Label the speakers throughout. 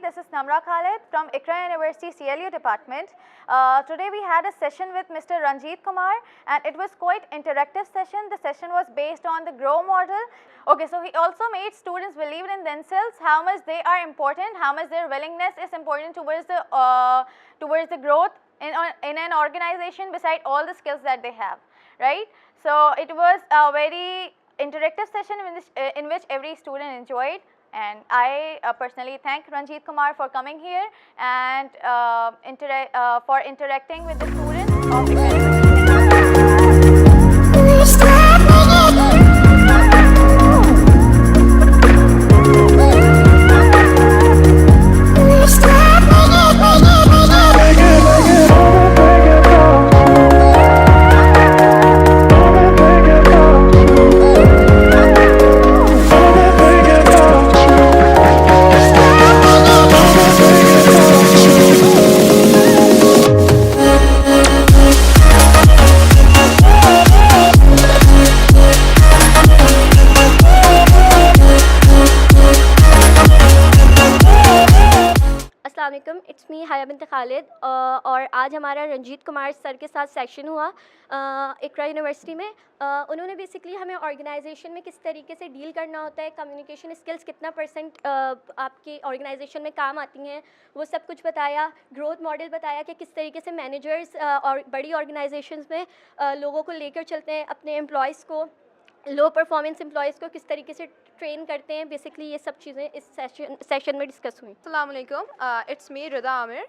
Speaker 1: This is Namra Khalid from Iqra University CLU department. Today we had a session with Mr. Ranjit Kumar and it was quite interactive session. The session was based on the GROW model. Okay, so he also made students believe in themselves, how much they are important, how much their willingness is important towards the growth in an organization beside all the skills that they have, right? So it was a very interactive session in which every student enjoyed. And I personally thank Ranjit Kumar for coming here and for interacting with the students of Iqra.
Speaker 2: It's me हाया bint Khalid और आज हमारा Ranjit Kumar sir के साथ session हुआ इकरा university में। उन्होंने basically हमें ऑर्गेनाइजेशन में किस तरीके से डील करना होता है, कम्युनिकेशन स्किल्स कितना परसेंट आपकी ऑर्गेनाइजेशन में काम आती हैं, वो सब कुछ बताया। ग्रोथ मॉडल बताया कि किस तरीके से मैनेजर्स और बड़ी ऑर्गेनाइजेशंस में लोगों को लेकर चलते हैं, अपने एम्प्लॉयज़ को, लो परफॉर्मेंस एम्प्लॉयज़ को किस तरीके से ट्रेन करते हैं। बेसिकली ये सब चीज़ें इस सेशन में डिस्कस हुई।
Speaker 3: अस्सलाम वालेकुम, इट्स मी रिदा आमिर।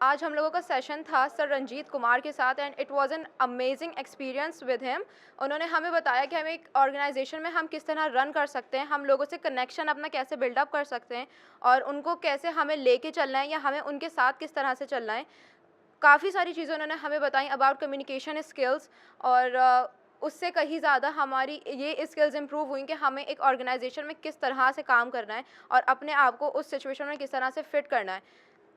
Speaker 3: आज हम लोगों का सेशन था सर रंजीत कुमार के साथ and it was an amazing experience with him. उन्होंने हमें बताया कि हमें एक ऑर्गेनाइजेशन में हम किस तरह रन कर सकते हैं, हम लोगों से कनेक्शन अपना कैसे बिल्डअप कर सकते हैं और उनको कैसे हमें लेके चलना है या हमें उनके साथ किस तरह से चलना है। काफ़ी सारी चीज़ें उन्होंने हमें बताई अबाउट कम्युनिकेशन स्किल्स और उससे कहीं ज़्यादा हमारी ये स्किल्स इम्प्रूव हुई कि हमें एक ऑर्गेनाइजेशन में किस तरह से काम करना है और अपने आप को उस सिचुएशन में किस तरह से फिट करना है।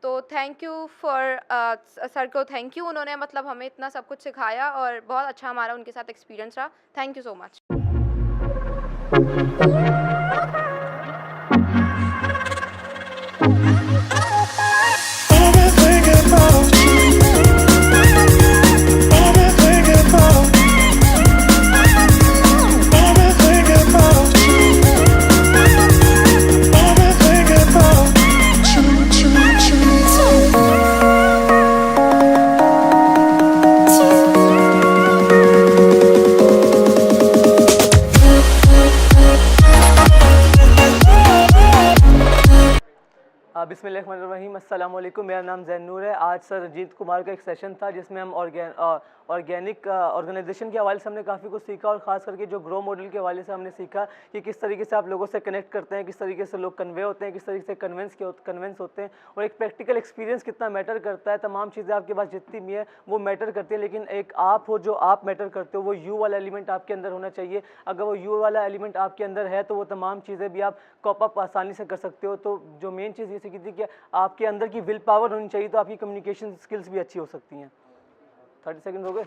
Speaker 3: तो थैंक यू फॉर सर को थैंक यू, उन्होंने मतलब हमें इतना सब कुछ सिखाया और बहुत अच्छा हमारा उनके साथ एक्सपीरियंस रहा। Thank you so much.
Speaker 4: बिस्मिल्लाहिर्रहमानिर्रहीम, अस्सलाम वालेकुम। मेरा नाम ज़ैनूर है। आज सर रंजीत कुमार का एक सेशन था जिसमें हम ऑर्गेनिक ऑर्गेनाइजेशन के हवाले से हमने काफ़ी कुछ सीखा और ख़ास करके जो ग्रो मॉडल के हवाले से हमने सीखा कि किस तरीके से आप लोगों से कनेक्ट करते हैं, किस तरीके से लोग कन्वे होते हैं, किस तरीके से कन्वेंस होते हैं और एक प्रैक्टिकल एक्सपीरियंस कितना मैटर करता है। तमाम चीज़ें आपके पास जितनी भी हैं वो मैटर करती है, लेकिन एक आप हो जो आप मैटर करते हो, वो यू वाला एलिमेंट आपके अंदर होना चाहिए। अगर वो यू वाला एलिमेंट आपके अंदर है तो वो तमाम चीज़ें भी आप कॉप अप आसानी से कर सकते हो। तो जो मेन चीज़ ये सीखी थी कि आपके अंदर की विल पावर होनी चाहिए, तो आपकी कम्युनिकेशन स्किल्स भी अच्छी हो सकती हैं। 30 सेकंड हो गए।